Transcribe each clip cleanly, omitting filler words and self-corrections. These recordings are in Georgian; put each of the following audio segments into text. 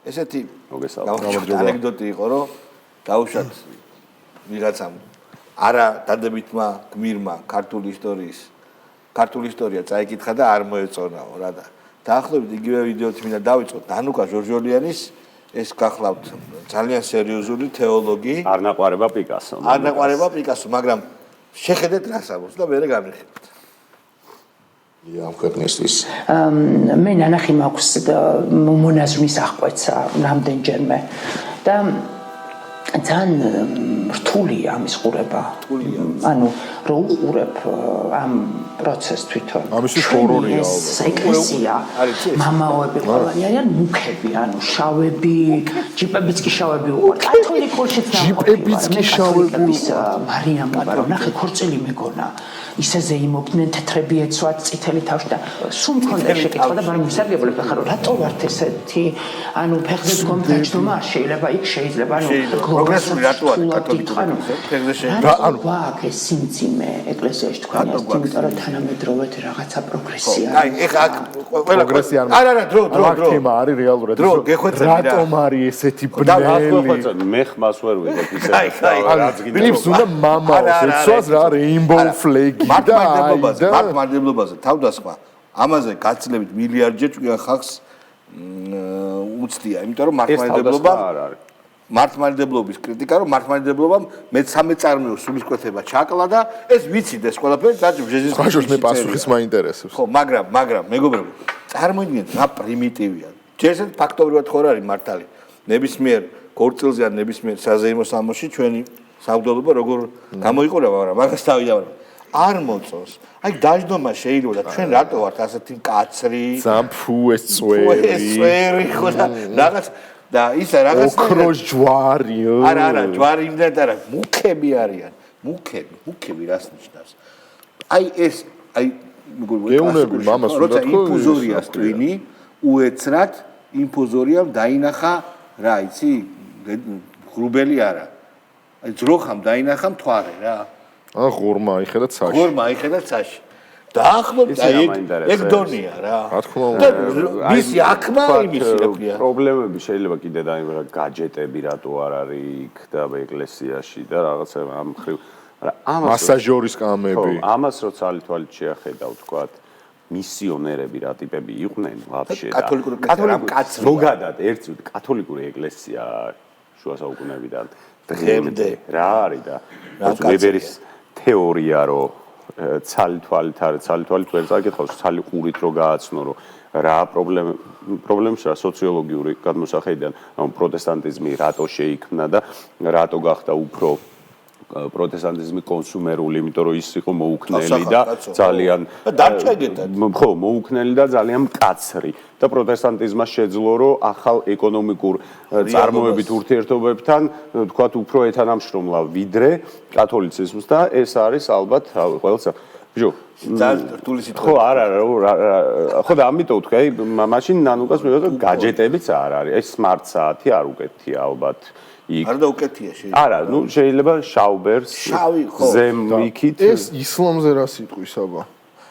ესეთი ანეკდოტი იყო, რომ დაუშვათ ვიღაცამ არა დადებითმა გმირმა ქართული ისტორია წაიკითხა და არ მოეწონაო რა და დაახლოებით იგივე ვიდეოც მინდა დავიწყოთ დანუკა ჟორჟოლიანის ეს გახლავთ ძალიან სერიოზული თეოლოგი არ ნაყვარება პიკასო მაგრამ შეხედეთ რას ამბობს და მე გამიხებთ ამ ქვეყნისთვის მე ნანახი მაქვს მონაზვნის აღკვეცა რამდენჯერმე და ძალიან რთულია ამის ყურება. ანუ რო უყურებ ამ პროცესს თვითონ. ამისი ჰორორია. ეკლესია, მამაოები ყველანი არიან მუქები, ანუ შავები, ჯიპებიც კი შავები უყურებთ. კათოლიკურშიც ჯიპებიც კი შავები. მარიამ აბარო, ნახე ქორწილი მეგონა. ისე ზეიმობდნენ თეთრები ეცვათ წითელი თავში და სულ მქონდა შეკითხვა და მაგრამ მისარგებლებ ხარო რატო ვართ ესეთი ანუ ფეხზე დგომ დაჯდომა არ შეიძლება იქ შეიძლება ანუ პროგრესული რატო არის კათოლიკური ფეხზე შეიძლება ანუ ვაკე სიმძიმე ეკლესიაში თქვენ იმიტომ რომ თანამედროვე რაღაცა პროგრესია აი ეხა პროგრესია არა დრო თემა არის რეალურად რატომ არის ესეთი ბნელი მე ხმას ვერ ვიღებ ისე ბილიფს უნდა მამაოს ეცვას რა რეინბოუ ფლეგი მართლმადიდებლობაზე თავდასხმა ამაზე გაცილებით მილიარდჯერ ჩვენ ხალხს უცდია იმიტომ რომ მართლმადიდებლობის კრიტიკა რომ მართლმადიდებლობამ მეცამეწარმეო სულისკვეთება ჩაკლა და ეს ვიცით ეს ყველაფერი და ბჟეჟის მე პასუხის მაინტერესებს ხო მაგრამ მეგობრებო წარმოიდგინეთ რა პრიმიტივია ჯერჯერობით ფაქტობრივად ხო არის მართალი ნებისმიერ ქორწილზე ან ნებისმიერ საზეიმო სამოსში ჩვენი სამღვდელობა როგორ გამოიყურება მაგრამ მაგას თავიდან არ მოწონს. აი დაждომა შეიძლება და ჩვენ რატო ვართ ასეთი მკაცრი? ზამფუ ეს წვერი. ხო და რაღაც და ისა რაღაც ოქროს ჯვარი. არა, ჯვარი იმდენად არა, მუქები არიან. მუქები რას ნიშნავს? აი ეს გეუნები მამას უნდა თქო იმპოზორიას ტვინი უეცრად იმპოზორიამ დაინახა რა იცი? ღრუბელი არა. აი ძროხამ დაინახა მთვარე რა. ღორმა აიხედა ცაში. დაახლოებით ეგ დონია რა. რა თქმა უნდა. მისი აქმა იმისი რა ქვია. პრობლემები შეიძლება კიდე დაიმარა გაჯეტები რატო არ არის იქ და ეკლესიაში და რაღაცა ამ ხრივ. მასაჟორის კამები. ამას რო ცალ-თვალით შეახედავ თქვათ მისიონერები რა ტიპები იყვნენ ვაფშე და კათოლიკური ზოგადად ერთი კათოლიკური ეკლესია შუა საუკუნეებიდან დღემდე რა არის და ვებერის თეორია რომ ცალ-თვალით ვერ წაკითხავს ცალი ყურით რო გააცნო რომ რა პრობლემს რა სოციოლოგიური გადმოსახედიდან ანუ პროტესტანტიზმი რატო შეიქმნა და რატო გახდა უფრო პროტესტანტიზმი კონსუმერული, იმიტომ რომ ის იყო მოუქნელი და ძალიან დარჩენდათ. ხო, მოუქნელი და ძალიან მკაცრი და პროტესტანტიზმმა შეძლო რომ ახალ ეკონომიკურ წარმოებით ურთიერთობებთან, თქვათ, უფრო ეთანამშრომლა ვიდრე კათოლიციზმს და ეს არის ალბათ ყველას ბიჭო ძალიან რთული სიტყვა. ხო, არა, ხო და ამიტომ ვთქვი, აი მაშინ ნანუკას მივიღო გაჯეტებიც არ არის. ეს smart საათი არ უკეთია ალბათ. არ და უკეთია შეიძლება. არა, ნუ შეიძლება შაუბერს ზემიქით. ეს ისლამზე რა სიტყვის აბა?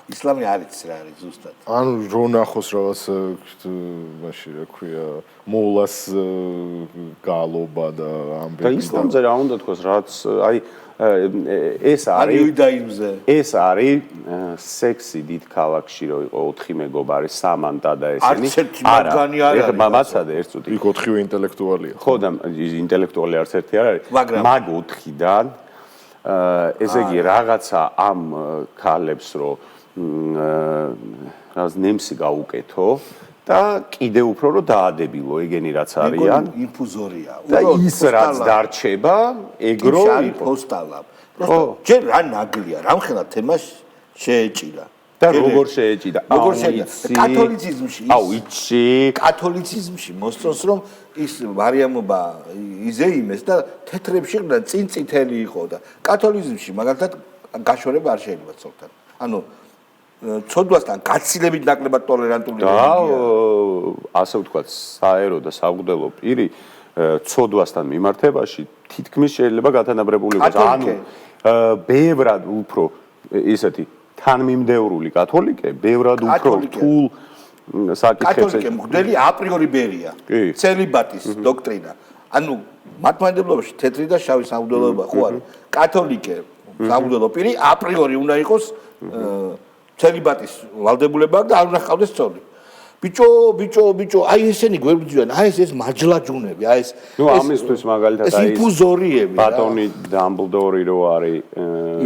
ისლამი არის რა არის ზუსტად. ანუ რო ნახოს რაღაც მაშინ რა ქვია, მოვლას გალობა და ამბები. და ისლამზე რა უნდა თქვას, რაც აი ეს არის იუდაიზმზე. ეს არის სექსი დიდ ქალაქში რო იყო 4 მეგობარი, სამანტა და ესენი. არა, მამაცადე ერთ წუთი. იქ 4-ვე ინტელექტუალია. ხო და ინტელექტუალი არც ერთი არ არის. მაგ 4-დან ესე იგი რაღაცა ამ ქალებს რო რაღაც ნემსი გაუკეთო და კიდე უფრო რომ დაადებილო ეგენი რაც არიან ინფუზორია და ის რაც დარჩება ეგრო პოსტალა პროსტო ჯერ რა ნაგლია რამხელა თემას შეეჭირა და როგორ შეეჭიდა კათოლიციზმში მოსწონს რომ ის ვარიამობა იზეიმეს და თეთრებში ყდა წინწითელი იყო და კათოლიციზმში მაგალითად გაშორება არ შეიძლება ცოლთან ანუ ცოდვასთან გაცილებით ნაკლებად ტოლერანტული რელიგია. ასე ვთქვათ, საერო და საღვთო პირი ცოდვასთან მიმართებაში თითქმის შეიძლება გათანაბრებული იყოს. ანუ ბევრად უფრო ისეთი თანმიმდევრული კათოლიკე, ბევრად უფრო საკითხებს კათოლიკე მღვდელი აპრიორი ბერია. კი. ცელიბატის დოქტრინა. ანუ მართლმადიდებლობაში თეთრი და შავი სამღვდელოება ხო არის? კათოლიკე სამღვდელო პირი აპრიორი უნდა იყოს ცელიბატის ვალდებულება და არ უნდა ჰყავდეს ცოლი. ბიჭო, აი ესენი გვერდიდან, აი ეს მაჯლაჯუნები, აი ეს ნუ ამისთვის მაგალითად ეს ინფუზორიები. ბატონი დამბლდორი რო არის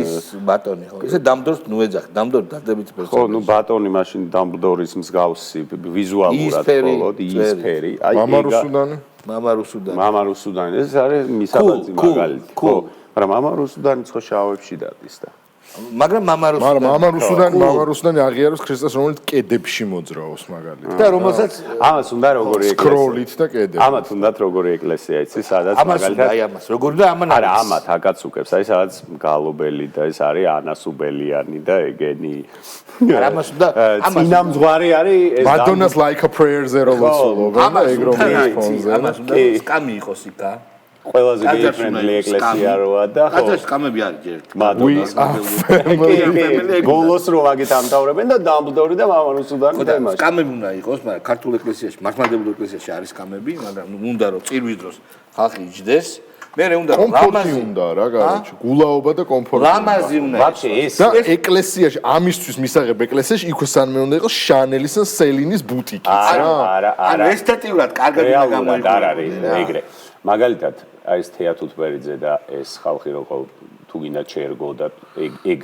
ის ბატონი ხო? ესე დამბლდორს ნუ ეძახი, დამბლდორი დადებითი ხო, პერსონაჟი. ნუ ბატონი მაშინ დამბლდორის მსგავსი ვიზუალურად იისფერი, მხოლოდ იისფერი. აი მამა რუსუდანი? მამა რუსუდანი. მამა რუსუდანი. ეს არის მისაბაძი მაგალითი. ხო, მაგრამ მამა რუსუდანი ხო შავებში დადის და მაგრამ მამა მამა რუსუდანი აღიაროს ქრისტეს, რომელიც კედებში მოძრაობს მაგალითად. და რომელსაც ამას უნდა როგორი ეკლესია. სკროლით და კედებით. ამათ უნდათ როგორი ეკლესია იცი, სადაც ამას აი ამას როგორ და ამან არა, ამათ აკაცუკებს, აი სადაც გალობელი და ეს არის ანასუბელიანი და ეგენი. არა, ამას უნდა წინამძღვარი არის ეს მადონას like a prayer-ზე რო ლოცულობენ და ეგ რომელიც ფონზე. ამას უნდა სკამი იყოს იქა. ყველაზე გეიფრენდლი ეკლესია როა და ხო. გაძას სკამები არის ჯერ. მადონას. ბოლოს რო ვაგეთ ამთავრებენ და დამბლდორი და მამა რუსუდანი თემაში. სკამები უნდა იყოს, მაგრამ ქართულ ეკლესიაში, მართლმადიდებლურ ეკლესიაში არის სკამები, მაგრამ უნდა რომ წირვის დროს ხალხი იჯდეს. მერე უნდა რომ კომფორტი უნდა რა, კაროჩე, გულაობა და კომფორტი. ლამაზი უნდა ვაფშე ეს და ეკლესიაში, ამისთვის მისაღებ ეკლესიაში, იქვე სანმე უნდა იყოს შანელის და სელინის ბუტიკიც რა. არა, ანუ ესთეტიურად კარგად უნდა რეალურად არ არის ეგრე. მაგალითად, აი ეს თეატუთბერიძე და ეს ხალხი რო თუ გინდა ჩერგო და ეგ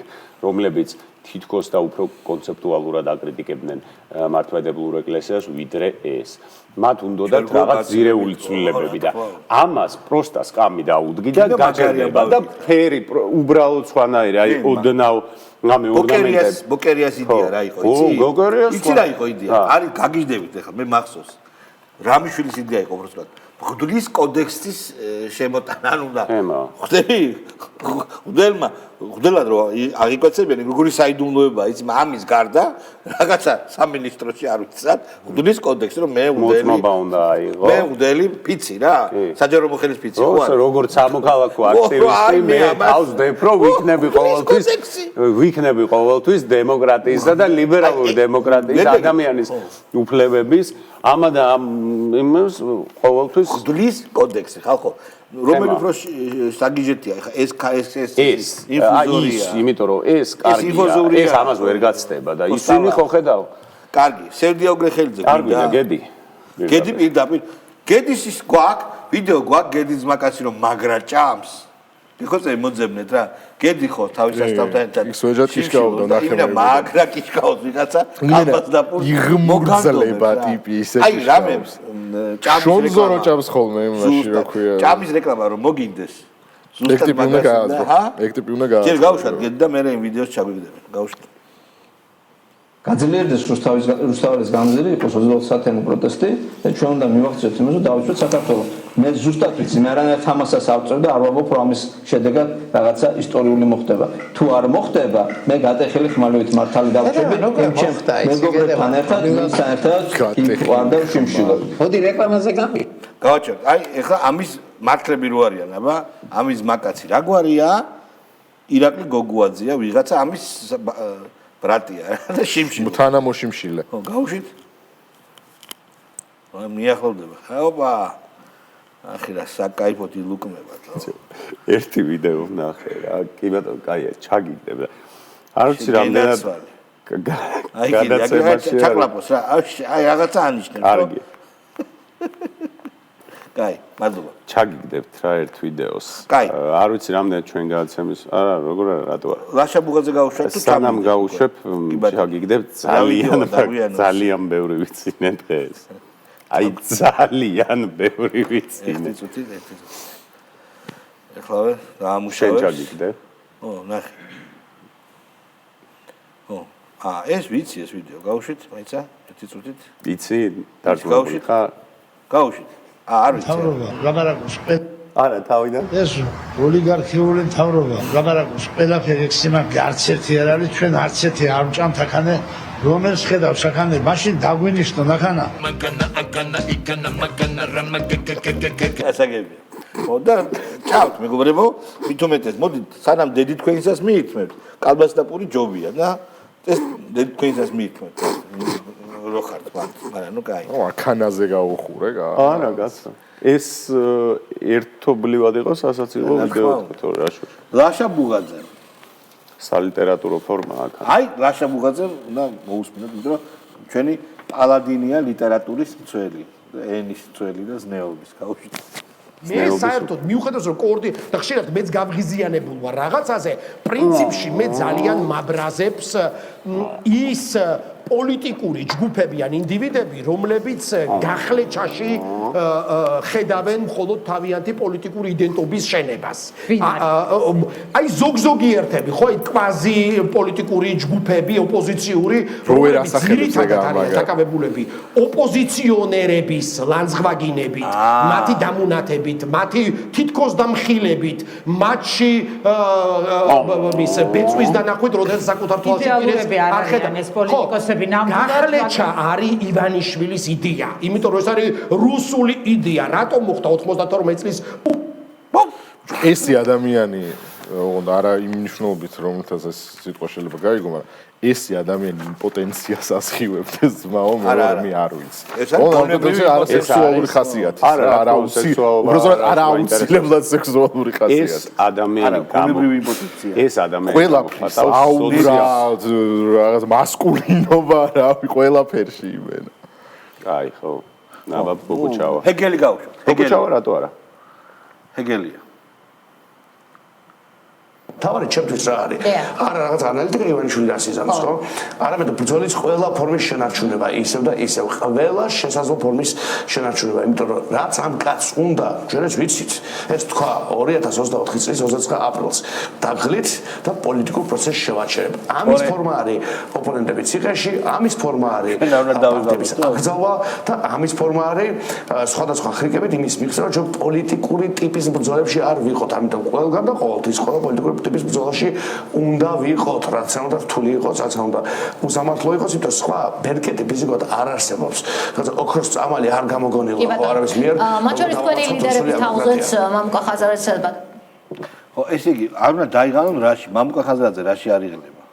რომლებიც თითქოს და უფრო კონცეპტუალურად აკრიტიკებდნენ მართლმადიდებლურ ეკლესიას ვიდრე ეს. მათ უნდათ რაღაც ზირეული ცვლილებები და ამას პროსტა სკამი დაუდგი და გაგერნება და ფერი უბრალოდ სხვანაირი, აი ოდნავ ამე ორნამენტები. ბოკერიას იდეა რა იყო, იცი? იცი რა იყო იდეა? არის გაგიჟდებით ახლა მე მახსოვს. რამიშვილის იდეა იყო უბრალოდ. ხუდლის კოდექსის შემოტანა უნდა. ხდები? ხუდელად რო აღიკვეცებიან როგორი საიდუმლოება იცი ამის გარდა რაღაცა სამინისტროში არ ვიცი ხუდლის კოდექსი რომ მე მოწმობა უნდა აიღო. მე ხუდელი ფიცი რა საჯარო მოხელის ფიცი ხო არა როგორც სამოქალაქო აქტივისტი მე თავსდებ რომ ვიქნები ყოველთვის დემოკრატიისა და ლიბერალური დემოკრატიის ადამიანის უფლებების ამა და იმას ყოველთვის ხუდლის კოდექსი ხალხო რომელი უფრო საგიჟეტია ხა ეს ინფუზორია იმიტომ რომ ეს კარგია ეს ამას ვერ გაცდება და ისინი ხო ხედავ კარგი სევდიაუგრე ხელიძე კარგია გედი პირდაპირ გედის ის გვაქვს ვიდეო გვაქვს გედის მაკაცი რომ მაგრა ჭამს ეხოც მოძებნეთ რა გედი ხო თავის ასთავთან ერთად ის ვეჯად კიშკაობდა ნახევარი მაგრა კიშკაობს ვიღაცა ალბათ და იღმურძლება ტიპი ისე აი რამე ჭამის შონზო რო ჭამს ხოლმე იმაში რა ქვია ჭამის რეკლამა რომ მოგინდეს ეგ ტიპი უნდა გააზრო ეგ ტიპი უნდა გააზრო ჯერ გავუშვათ გედი და მე იმ ვიდეოს ჩაგვიგდებენ გავუშვათ გაძლიერდეს რუსთაველის გამზირი იყოს 20 საათიანი პროტესტი და ჩვენ უნდა მივახციოთ იმას რომ დავიწყოთ საქართველოს მე ზუსტად ვიცი მე არანაირ თამასას ავწევ და არ ვამბობ რომ ამის შედეგად რაღაცა ისტორიული მოხდება თუ არ მოხდება მე გატეხილი ხმალივით მართალი დავჭები მეგობრებთან ერთად მისთან ერთად ვარ და ვშიმშილობ მოდი რეკლამაზე გამი გავაჩერდ აი ეხლა ამის მართლები რო არიან აბა ამის მაკაცი რა გვარია ირაკლი გოგუაძეა ვიღაცა ამის ბრატია და შიმშილე თანამოშიმშილე ხო გავუშვით მიახლოვდება ოპა ახი რა საკაიფოთ ილუკმებათ ერთი ვიდეო ვნახე რა კი ბატონო კაია ჩაგიგდება არ ვიცი რამდენად გადაცემაში ჩაკლაპოს რა აი რაღაცა ანიშნებს კარგი კაი მადლობა ჩაგიგდებთ რა ერთ ვიდეოს არ ვიცი რამდენად ჩვენ გადაცემის არა როგორ არა რატო არა ლაშა ბუღაძე გავუშვებ თუ სანამ გავუშვებ ჩაგიგდებთ ძალიან ბევრი ვიცინე დღეს აი ძალიან ბევრი ვიცინე ეხლა დაამუშავე შენ ჩაგიგდე ო ნახე ო ეს ვიცი ეს ვიდეო გავუშვით მაიცა ერთი წუთით ვიცი დარწმუნებული ხარ გავუშვით არ ვიცი თავრობა ლაპარაკობს არა თავიდან ეს ოლიგარქიული თავრობა ლაპარაკობს ყველაფერი ექსიმაკი არც ერთი არ არის ჩვენ არც ერთი არ ვჭამთ აქანე რომელს ხედავს აქანე მაშინ დაგვინიშნო ნახანა ასაგები ხო და ჩავთ მეგობრებო მithumetes მოდით სანამ დედი თქვენისას მიირთმევთ კალბასი და პური ჯობია და ეს დედი თქვენისას მიირთმევთ რო ხართ მაგრამ ნუ კაი აქანაზე გაუხურე არა გასა ეს ერთობლივად იყო სასაცილო ვიდეო თორე რაშოშ ლაშა ბუღაძე სალიტერატურო ფორმა აქ აი ლაშა ბუღაძე უნდა მოусმინოთ იმიტომ რომ ჩვენი პალადინია ლიტერატურის მცველი ენის მცველი და ზნეობის კავშირი მე საერთოდ მიუხედავად რომ და ხშირად მეც გავღიზიანებულ ვარ რაღაცაზე პრინციპში მე ძალიან მაბრაზებს ის პოლიტიკური ჯგუფები ან ინდივიდები რომლებიც გახლეჩაში ხედავენ მხოლოდ თავიანთი პოლიტიკური იდენტობის შენებას აი ზოგიერთები ხო აი კვაზი პოლიტიკური ჯგუფები ოპოზიციური რომლებიც ძირითადად არიან დაკავებულები ოპოზიციონერების ლანძღვაგინებით მათი დამონათებით მათი თითქოს დამხილებით მათში მის ბეწვის დანახვით როდესაც საკუთარ თვალში არ ხედავენ ეს პოლიტიკოსები გახლეჩა არის ივანიშვილის იდეა, იმიტომ რომ ეს არის რუსული იდეა. რატომ მოხდა 92 წლის ესი ადამიანი არა იმ მნიშვნელობით რომელთაც ეს სიტყვა შეიძლება გაიგო, მაგრამ ესი ადამიანი იმპოტენციას ასხივებს ეს ძმაო მე არ ვიცი. ეს არის სექსუალური ხასიათი. უბრალოდ არა აუცილებლად სექსუალური ხასიათი. ეს ადამიანი გონებრივი იმპოტენცია. ეს ადამიანი ყველაფერს აურა რაღაც მასკულინობა რავი ყველაფერში იმენა. აი ხო. ნაბა ბოგუჩავა. ჰეგელი გავუშვათ. ბოგუჩავა რატო არა? ჰეგელია. თავარი ჩემთვის რა არის? არა რაღაც ანალიტიკა ივანიშვილი ასიზამს ხო? არამედ ბრძოლის ყველა ფორმის შენარჩუნება ისევ და ისევ ყველა შესაძლო ფორმის შენარჩუნება, იმიტომ რომ რაც ამ კაცს უნდა, ჩვენც ვიცით, ეს თქვა 2024 წლის 29 აპრილს დაგღლით და პოლიტიკურ პროცესს შევაჩერებ. ამის ფორმა არის ოპონენტები ციხეში, ამის ფორმა არის პარტიების აკრძალვა და ამის ფორმა არის სხვადასხვა ხრიკებით იმის მიღწევა, რომ პოლიტიკური ტიპის ბრძოლებში არ ვიყოთ, ამიტომ ყველგან და ყოველთვის ყველა პოლიტიკური ტიპის ბრძოლაში უნდა ვიყოთ, რაც უნდა რთული იყოს, რაც უნდა უსამართლო იყოს, იმიტომ სხვა ბერკეტი ფიზიკურად არ არსებობს. რაღაცა ოქროს წამალი არ გამოგონილა ხო არავის მიერ. მათ შორის თქვენი ლიდერების თავზეც მამუკა ხაზარაძე ხო ესე იგი არ უნდა დაიღალონ რაში მამუკა ხაზარაძე რაში არ იღლება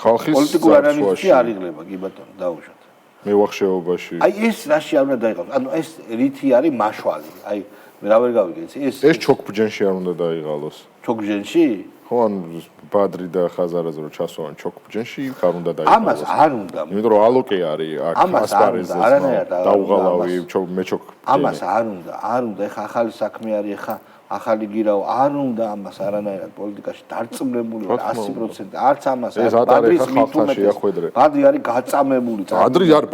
ხალხის პოლიტიკურ ანალიზში არ იღლება კი ბატონო დაუშვათ მევახშეობაში აი ეს რაში არ უნდა დაიღალოს ანუ ეს რითი არის მაშვალი აი რა ვერ გავიგეთ ეს ჩოქბჯენში არ უნდა დაიღალოს ჩოქბჯენში ხო ან ბადრი და ხაზარაძე რო ჩასვან ჩოქბჯენში არ უნდა დაიღალოს ამას არ უნდა იმიტომ რომ ალოკე არის აქ ასპარეზზე დაუღალავი მე ჩოქ ამას არ უნდა ეხა ახალი საქმე არის ეხა ახალი გირავ არ უნდა ამას არანაირად პოლიტიკაში დარწმუნებული ვარ 100% არც ამას ეს ატარეხა ხალხში ახვედრე ბადრი არის გაწამებული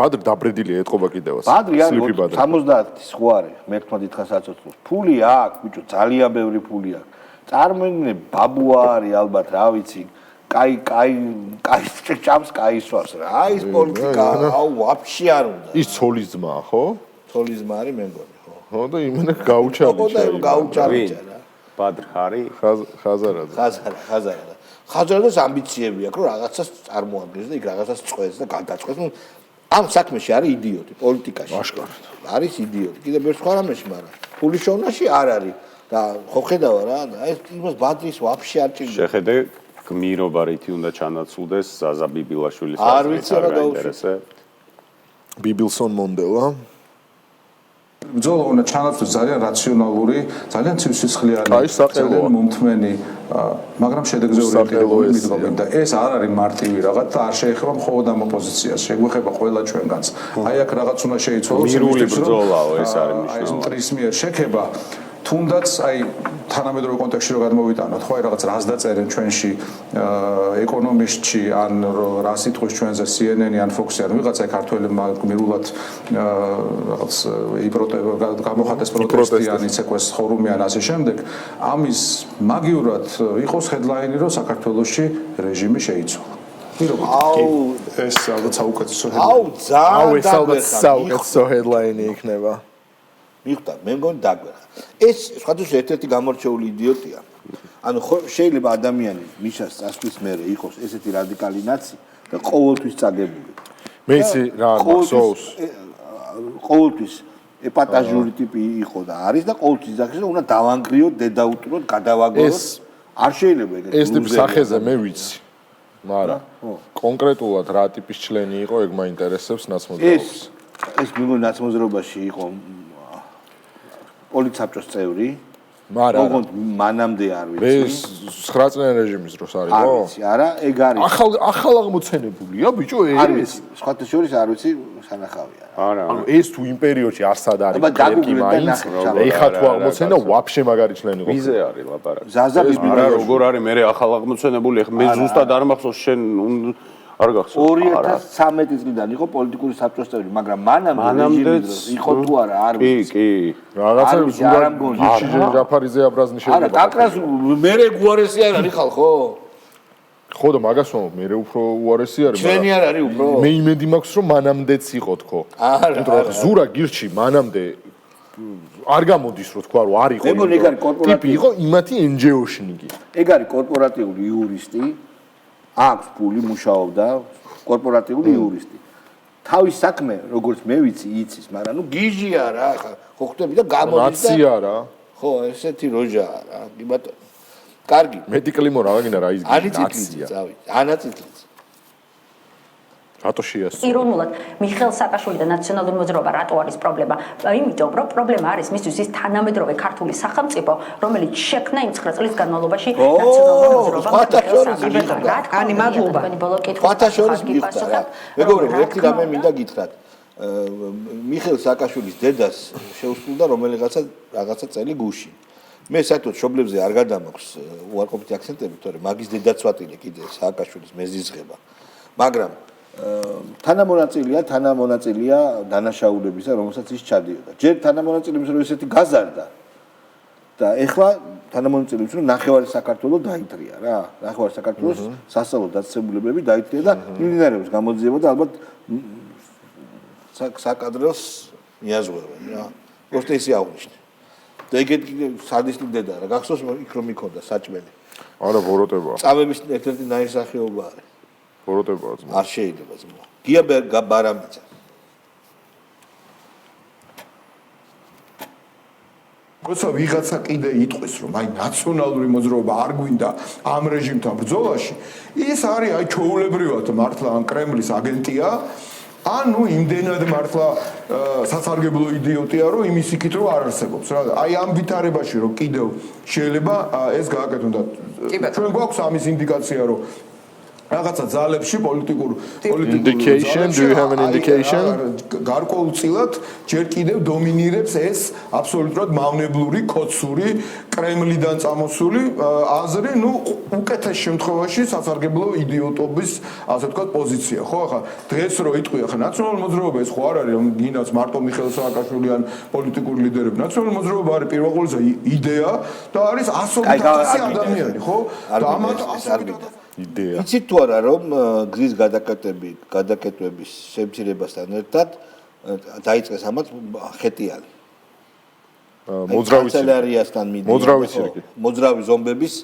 ბადრი დაბრედილია ეთყობა კიდევაც ბადრი არის 70-ის ხო არის მერქმა დიდხა საწოცხლოს ფული აქვს ბიჭო ძალიან ბევრი ფული აქვს წარმოიდგინე ბაბუა არის ალბათ რა ვიცი კაი ჭამს კაი სვას რა აი ეს პოლიტიკა აუ ვაფშე არ უნდა ის ცოლის ძმა ხო ცოლის ძმა არის მე მგონი ხო და იმენა გაუჩავიჩა რა ბადრხარი ხაზარაძეს ამბიციები აქვს რომ რაღაცას წარმოადგენს და იქ რაღაცას წყვეს და გადაწყვეს ნუ ამ საქმეში არის იდიოტი პოლიტიკაში აშკარად არის იდიოტი კიდევ ბევრ სხვა რამეში მაგრამ ფულის შოვნაში არ არის და ხო ხედავა რა ეს იმას ბადრის ვაფშე არ ჭირდება შეხედე გმირობა რითი უნდა ჩანაცვლდეს ზაზა ბიბილაშვილის არ ვიცი რა გაინტერესე ბიბილსონ მონდელა ბრძოლა უნდა ჩანაცვლოს ძალიან რაციონალური, ძალიან ცივსისხლიანი, ძალიან მომთმენი, მაგრამ შედეგზე ორიენტირებული მიდგომით და ეს არ არის მარტივი რაღაც და არ შეეხება მხოლოდ ამ ოპოზიციას, შეგვეხება ყველა ჩვენგანს. აი აქ რაღაც უნდა შეიცვალოს მირული ბრძოლაო ეს არის მნიშვნელოვანი. ეს მტრის მიერ შექება თუნდაც აი თანამედროვე კონტექსტში რო გადმოვიტანოთ, ხო აი რაღაც რას დაწერენ ჩვენში ეკონომისტში ან რა სიტყვის ჩვენზე CNN-ი ან Fox-ი ან ვიღაცა ქართველებმა გმირულად რაღაც გამოხატეს პროტესტი ან იცეკვეს ხორუმი ან ასე შემდეგ, ამის მაგიურად იყოს headline-ი რომ საქართველოში რეჟიმი შეიცვალა. აუ ეს ალბათ საუკეთესო აუ ძალიან ეს ალბათ საუკეთესო headline-ი იქნება. მიხდა მე მგონი დაგვერხა ეს სხვადასხვა ერთ-ერთი გამორჩეული იდიოტია ანუ შეიძლება ადამიანი მიშას წასვლის მერე იყოს ესეთი რადიკალი ნაცი და ყოველთვის წაგებული მე ისი რა მახსოვს ყოველთვის ეპატაჟური ტიპი იყო და არის და ყოველთვის ძახის რომ უნდა დავანგრიოთ დედაუტროთ გადავაგოროთ არ შეიძლება ეგრე ეს ტიპის სახეზე მე ვიცი მაგრამ კონკრეტულად რა ტიპის ჩლენი იყო, ეგ მაინტერესებს ნაცმოძრაობას. ეს მეგონი ნაცმოძრაობაში იყო პოლიცაბჭოს წევრი. მაგრამ ოღონდ მანამდე არ ვიცი. ეს 9 წლიანი რეჟიმის დროს არის, ხო? არ ვიცი, არა, ეგ არის. ახალ აღმოცენებულია, ბიჭო, ეს. არ ვიცი, სხვათა შორის არ ვიცი, სანახავია. არა. ანუ ეს თუ იმ პერიოდში არც არ არის, დაგუგლეთ და მაინც ნახე, ეხა თუ აღმოცენა ვაფშე მაგარი ჩლენი იყო. ვიზე არის ლაპარაკი. ზაზაბის არა, როგორ არის მე ახალ აღმოცენებული, მე ზუსტად არ მახსოვს შენ არ გახსოვს. 2013 წლიდან იყო პოლიტიკური საბჭოს წევრი, მაგრამ მანამდე იყო თუ არა, არ ვიცი. კი. რაღაცა ზურაბ ჯაფარიზე აბრაზნი არა, შეიძლება. კაკრას მე უარესი არ არის ხალხო? ხო და მაგას ვამბობ, მე უფრო უარესი არის, ჩვენი არ არის უფრო. მე იმედი მაქვს, რომ მანამდეც იყო თქო. არა. ზურა გირჩი მანამდე არ გამოდის, რომ თქვა, რომ არ იყო. მეგონი ეგ არის კორპორატიული. ტიპი იყო იმათი NGO-შნიგი. ეგ არის კორპორატიული იურისტი. აქვს ფული, მუშაობდა, კორპორატიული იურისტი. თავის საქმე, როგორც მე ვიცი, იცის, მაგრამ ნუ გიჟია რა, ხო ხვდები და გამოდის და ნაცია რა. ხო, ესეთი როჟაა რა, კი ბატონო. კარგი. მეტიკლიმო რა ვაგინა რა ის ანაციტლიძე, წავით. ანაციტლიძე. რატო შეასწრო? ირონულად მიხეილ სააკაშვილი და ნაციონალური მოძრაობა რატო არის პრობლემა? იმიტომ რომ პრობლემა არის მისთვის ის თანამედროვე ქართული სახელმწიფო, რომელიც შექმნა იმ 9 წლის განმავლობაში ნაციონალური მოძრაობა. ანი მადლობა. სხვათა შორის მიხვდა რა. მეგობრებო, ერთი რამე მინდა გითხრათ. მიხეილ სააკაშვილის დედას შეუსრულდა რაღაცა წელი გუში. მე საერთოდ შობლებზე არ გადამაქვს უარყოფითი აქცენტები, თორე მაგის დედაც ვატილე კიდე სააკაშვილის მეზიზღება. მაგრამ თანამონაწილეა დანაშაულებისა, რომელსაც ის ჩადიოდა. ჯერ თანამონაწილეების რომ ესეთი გაზარდა და ეხლა თანამონაწილეების რომ ნახევარი საქართველოს დაიტრია რა. ნახევარი საქართველოს სასწავლო დაწესებულებები დაიტრია და მიმდინარეობს გამოძიება და ალბათ საკადროს მიაზღვევენ რა. უბრალოდ ისე აღნიშნე. და ეგეთი სადისტი დედა რა. გახსოვს იქ რომ იქონდა საჭმელი. არა, ბოროტება. წამების ერთ-ერთი ნაირსახეობა არის. ბოროტებაა ძმა. არ შეიძლება ძმა. გია ბარამიძე. როცა ვიღაცა კიდე იტყვის, რომ აი ნაციონალური მოძრაობა არ გვინდა ამ რეჟიმთან ბრძოლაში, ის არის აი ჩაულებრივად მართლა ან კრემლის აგენტია, ანუ იმდენად მართლა სასარგებლო იდიოტია, რომ იმის იქით რომ არ არსებობს რა. აი ამ ვითარებაში რომ კიდევ შეიძლება ეს გააკეთონ და ჩვენ გვაქვს ამის ინდიკაცია, რომ რაღაცა ძალებში პოლიტიკურ indication, do you have an indication? გარკვეულწილად ჯერ კიდევ დომინირებს ეს აბსოლუტურად მავნებლური, კოცური, კრემლიდან წამოსული აზრი, ნუ უკეთეს შემთხვევაში სასარგებლო იდიოტობის, ასე ვთქვათ, პოზიცია, ხო? ახლა დღეს რო იტყვი, ახლა ნაციონალური მოძრაობა ეს ხო არ არის, რომ გინდათ მარტო მიხეილ სააკაშვილი ან პოლიტიკური ლიდერები. ნაციონალური მოძრაობა არის პირველ ყოვლისა იდეა და არის ასობით ათასი ადამიანი, ხო? და ამათ იდეა. იცით თუ არა რომ გზის გადაკეტვების შემცირებასთან ერთად დაიწყეს ამათ ხეტიალი. მოძრავის კანცელარიასთან მიდის. მოძრავის ირგი. მოძრავი ზომბების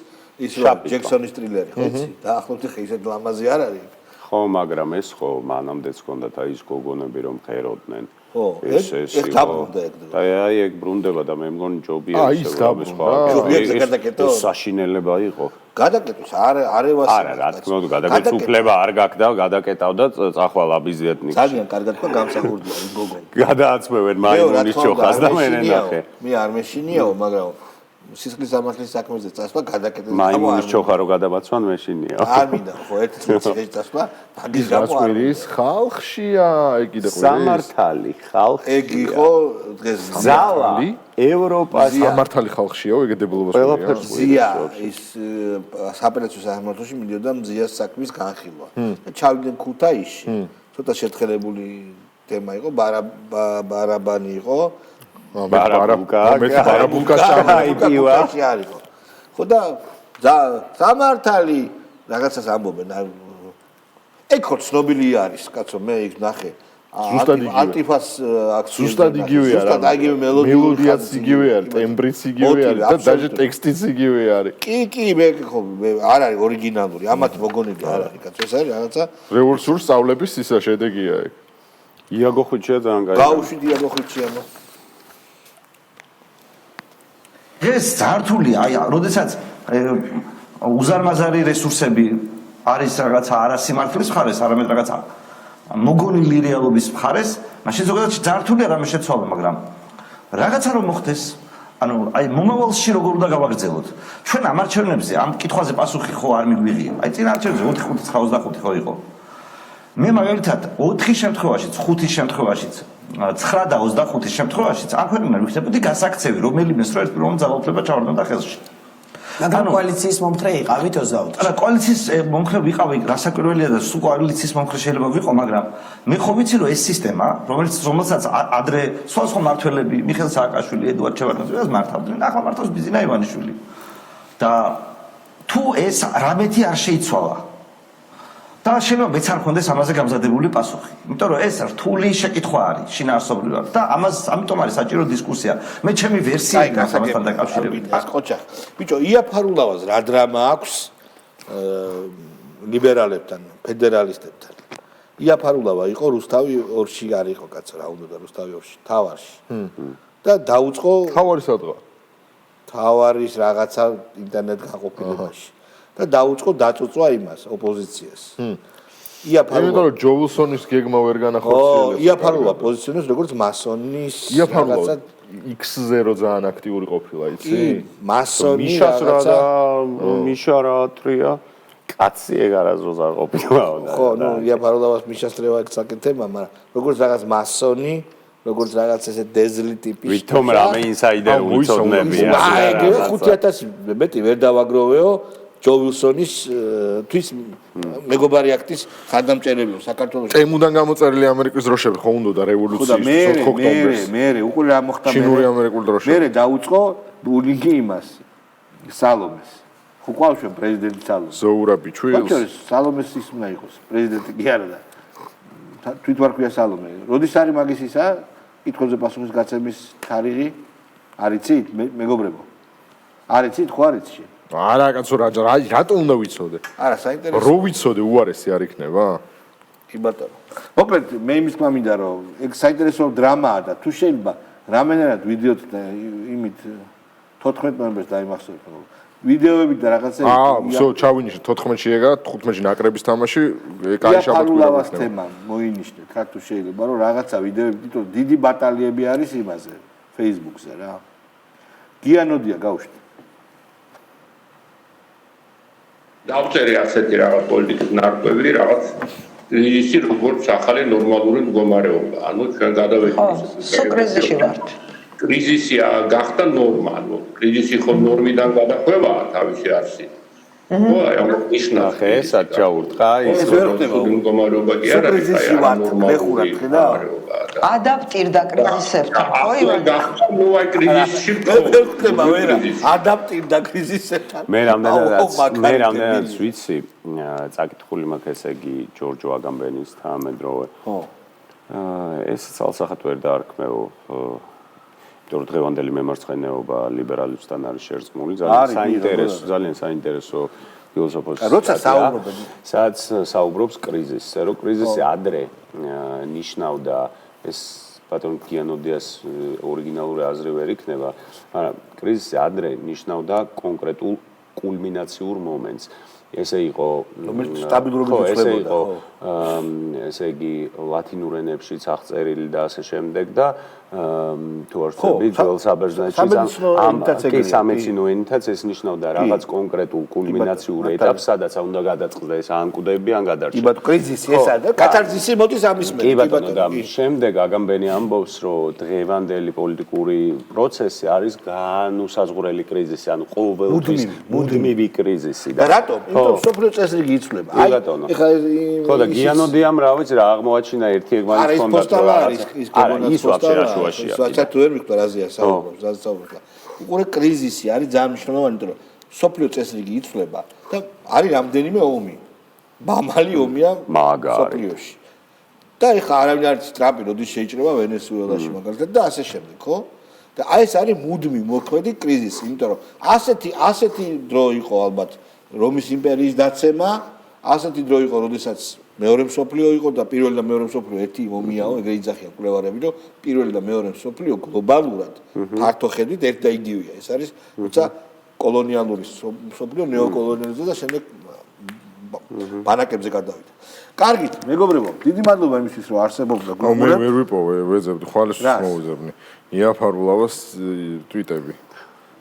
ის რა ჯექსონის ტრილერი ხო იცი? დაახლოებით ხე ისეთ ლამაზი არ არის? ხო, მაგრამ ეს ხო მანამდეც ჰქონდათ აი ის გოგონები რომ ხეროდნენ. ხო, ეს დაბრუნდა ეგ დრო. აი ეგ ბრუნდება და მე მგონი ჯობია ის დაბრუნდა. ჯობია გადაკეტო. საშინელება იყო. გადაკეტოს არევას. არა, რა თქმა უნდა, გადაკეტოს უფლება არ გაქვს და გადაკეტავდა წახვალ აბიზიეტნიკში. ძალიან კარგად თქვა გამსახურდია ის გოგონი. გადააცმევენ მაიმუნის ჩოხას და მე ნახე. მე არ მეშინიაო, მაგრამ სისხლის სამართლის საქმეზე წასვლა გადაკეტეს. მაიმუნის ჩოხა რო გადაბაცვან მეშინია. არ მინდა ხო ერთი წუთი წასვლა, მაგის გამო არ ის ხალხშია, ეგ კიდე ყურე. სამართალი ხალხი. ეგ იყო დღეს ზალა ევროპაში სამართალი ხალხშიაო, ეგედებულობას ყველაფერს ზია ის საპრეცო სამართლოში მიდიოდა მზიას საქმის განხილვა. და ჩავიდნენ ქუთაისში. ცოტა შეთხელებული თემა იყო, ბარაბანი იყო. ბარაბუკა ჩამოიტივა. ხო და სამართალი რაღაცას ამბობენ. ეგ ხო ცნობილი არის, კაცო, მე იქ ნახე. ანტიფას აქცია. ზუსტად იგივე არა. ზუსტად იგივე მელოდიაც იგივე არის, ტემბრიც იგივე არის და დაჟე ტექსტიც იგივე არის. კი, მე ხო არ არის ორიგინალური, ამათ მოგონილი არ არის, კაცო, ეს არის რაღაცა რევოლუციური სწავლების ისა შედეგია ეგ. იაგო ხუჩია ძალიან კაი. გაუშვით იაგო ხუჩიანო. ეს ძართული, აი, როდესაც უზარმაზარი რესურსები არის რაღაცა არასიმართლის მხარეს, არამედ რაღაცა მოგონილი რეალობის მხარეს, მაშინ ზოგადად ძართულია რამე შეცვალა, მაგრამ რაღაცა რომ მოხდეს, ანუ აი მომავალში როგორ უნდა გავაგრძელოთ. ჩვენ ამ არჩევნებზე ამ კითხვაზე პასუხი ხო არ მიგვიღია. აი წინა არჩევნებზე 4-5-25 ხო იყო. მე მაგალითად 4 შემთხვევაშიც, 5 შემთხვევაშიც, 9 და 25 შემთხვევაშიც ამ ქვეყნიდან ვიხდებოდი გასაქცევი, რომელიმე სროლის პირველი ძალაუფლება ჩავარდნოდა ხელში. მაგრამ კოალიციის მომხრე იყავით 20-ში. არა, კოალიციის მომხრე ვიყავი, რასაკვირველია და სულ კოალიციის მომხრე შეიძლება ვიყო, მაგრამ მე ხო ვიცი რომ ეს სისტემა, რომელსაც ადრე სხვა მმართველები, მიხეილ სააკაშვილი, ედუარდ ჩევარდნაძე მართავდნენ, ახლა მართავს ბიზინა ივანიშვილი. და თუ ეს რამეთი არ შეიცვალა და შეიძლება მეც არ მქონდეს ამაზე გამზადებული პასუხი. იმიტომ რომ ეს რთული შეკითხვა არის შინაარსობრივად და ამიტომ არის საჭირო დისკუსია. მე ჩემი ვერსია გასაგებთან დაკავშირებით. ყოჩა, ბიჭო, იაფარულავას რა დრამა აქვს ლიბერალებთან, ფედერალისტებთან. იაფარულავა იყო რუსთავი ორში არ იყო კაცო, რა უნდა და რუსთავი ორში, თავარში. და დაუწყო თავარი სადღა. თავარის რაღაცა ინტერნეტ გაყოფილებაში. და დაუწყო დაწუწვა იმას ოპოზიციას. იმიტომ რომ ჯო ვილსონის გეგმა ვერ განახორციელეს. იაფარულა პოზიციონირებს როგორც მასონის რაღაცა X-ზე რო ძალიან აქტიური ყოფილა, იცი? მასონი მიშას რა და მიშა რა ტრია კაცი ეგარაზოს არ ყოფილა. ხო, ნუ იაფარულას მიშასტრევა ეკსაკეთება, მაგრამ როგორც რაღაც მასონი როგორც რაღაც ესე დეზლი ტიპის ვითომ რამე ინსაიდერი უცოდნებია. აი, 5000 მეტი ვერ დავაგროვეო. ჯო ვილსონის თვის მეგობარი აქტის ხარდამჭერები საქართველოს. წემუდან გამოწერილი ამერიკის დროშები ხო უნდა და რევოლუციის 4 ოქტომბერს. მე უკვე რა მოხდა მე. ჩინური ამერიკული დროშები. მე დაუწყო ბულინგი იმას სალომეს. ხო ყავს ჩვენ პრეზიდენტი სალომე. ზოურა ბიჩვილს. ხო სალომეს ის უნდა იყოს პრეზიდენტი კი არა და თვითვარ ქვია სალომე. როდის არის მაგის ისა? კითხვებზე პასუხის გაცემის თარიღი? არიცით მეგობრებო? არიცით ხო არიცი? არა კაცო რატო უნდა ვიცოდე? არა საინტერესო. რო ვიცოდე უარესი არ იქნება? კი ბატონო. მოკლედ მე იმის მინდა რომ ეგ საინტერესო დრამაა და თუ შეიძლება რამენერად ვიდეოთ იმით 14 ნოემბერს დაიმახსოვრეთ. ვიდეოები და რაღაცები. ვсё, ჩავინიშნე 14-ში ეგა, 15-ში ნაკრების თამაში, კარი შაბათულავას თემა მოინიშნეთ, რა თუ შეიძლება რომ რაღაცა ვიდეოები, თვითონ დიდი ბატალიები არის იმაზე, Facebook-ზე რა. გიანოდია გავუშვით. დავწერე ასეთი რაღაც პოლიტიკური ნარკვევი, რაღაც ისი როგორც ახალი ნორმალური მდგომარეობა. ანუ ჩვენ გადავეხედავთ. სოკრიზისში ვართ. კრიზისი გახდა ნორმა, ანუ კრიზისი ხო ნორმიდან გადახვევაა თავისი არსით. ხო, აი ამ ნიშნავს ესაც ჩაურტყა ის მდგომარეობა კი არა, კრიზისი ვართ, მეხურად ხედა? ადაპტირდა კრიზისებთან, ხო ივან? გახდა ნუ აი კრიზისში ვერ ხდება ვერა, ადაპტირდა კრიზისებთან. მე რამდენადაც ვიცი, წაკითხული მაქვს ესე იგი ჯორჯო აგამბენის თანამედროვე. ხო. ეს ცალსახად ვერ დაარქმევ იმიტომ დღევანდელი მემარცხენეობა ლიბერალებთან არის შერწყმული, ძალიან საინტერესო ფილოსოფოსი. როცა საუბრობენ, სადაც საუბრობს კრიზისზე, რომ კრიზისი ადრე ნიშნავდა ეს ბატონ გიანოდიას ორიგინალური აზრი ვერ იქნება, მაგრამ კრიზისი ადრე ნიშნავდა კონკრეტულ კულმინაციურ მომენტს. ესე იყო სტაბილურობით უწევდა ხო ესე იგი ლათინურ ენებშიც აღწერილი და ასე შემდეგ და თუ არ ვცდები ძველ საბერძნეთშიც ამ სამეცნიერო ენითაც ეს ნიშნავდა რაღაც კონკრეტულ კულმინაციურ ეტაპს სადაც უნდა გადაწყდეს ან კუდები ან გადარჩება. კი ბატონო კრიზისი ესაა და კატარზისი მოდის ამის მე. კი ბატონო და შემდეგ აგამბენი ამბობს რომ დღევანდელი პოლიტიკური პროცესი არის განუსაზღვრელი კრიზისი ანუ ყოველთვის მუდმივი კრიზისი და რატომ? იმიტომ სოფლიო წესრიგი იცვლება. აი ეხლა ხო და გიანოდიამ რა ვიცი რა აღმოაჩინა ერთი ეგმანის კონდაკტ არა ის ვაფშე რა შუაშია. საერთოდ ვერ ვიხდარ აზია საუბრობს. უყურე კრიზისი არის ძალიან მნიშვნელოვანი, იმიტომ რომ სოფლიო წესრიგი იცვლება და არის რამდენიმე ომი. მამალი ომია სოფლიოში. და ეხლა არავინ არ იცის ტრამპი როდის შეიჭრება ვენესუელაში მაგალითად და ასე შემდეგ, ხო? და აი ეს არის მუდმივი მოქმედი კრიზისი, იმიტომ რომ ასეთი დრო იყო ალბათ რომის იმპერიის დაცემა, ასეთი დრო იყო, როდესაც მეორე მსოფლიო იყო და პირველი და მეორე მსოფლიო ერთი ომიაო, ეგრე იძახიან კვლევარები, რომ პირველი და მეორე მსოფლიო გლობალურად ფართო ხედვით ერთ და იგივეა. ეს არის როცა კოლონიალური მსოფლიო ნეოკოლონიალიზდა და შემდეგ ბანაკებზე გადავიდა. კარგით, მეგობრებო, დიდი მადლობა იმისთვის, რომ არსებობდა გუგლი. მე ვიპოვე, ვეძებდი, ხვალისთვის მოვუძებნი. იაფარულავას ტვიტები.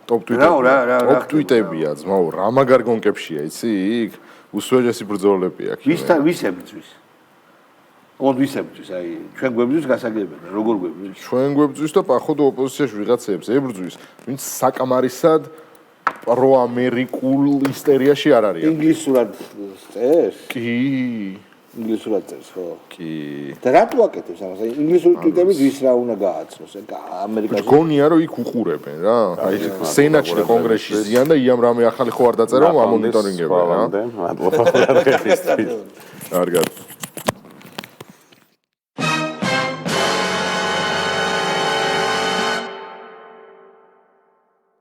ტოპ ტვიტებია, ძმაო, რა მაგარ გონკებშია, იცი იქ? უსვეჯესი ბრძოლები აქვს. ვისებძვის? ოღონდ ვისებძვის, აი, ჩვენ გვებძვის გასაგებია, როგორ გვებძვის? ჩვენ გვებძვის და პახოვდა ოპოზიციაში ვიღაცებს ებრძვის, ვინც საკამარისად პროამერიკულ ისტერიაში არ არის. ინგლისურად წერს? კი. ინგლისურად წერს, ხო? კი. და რატო აკეთებს ამას? აი, ინგლისური ტვიტებით ვის რა უნდა გააცნოს? ამერიკაში. გონია რომ იქ უყურებენ რა. აი, სენატში და კონგრესში ზიან და იამ რამე ახალი ხო არ დაწერა, ამონიტორინგებენ რა. მადლობა. კარგად.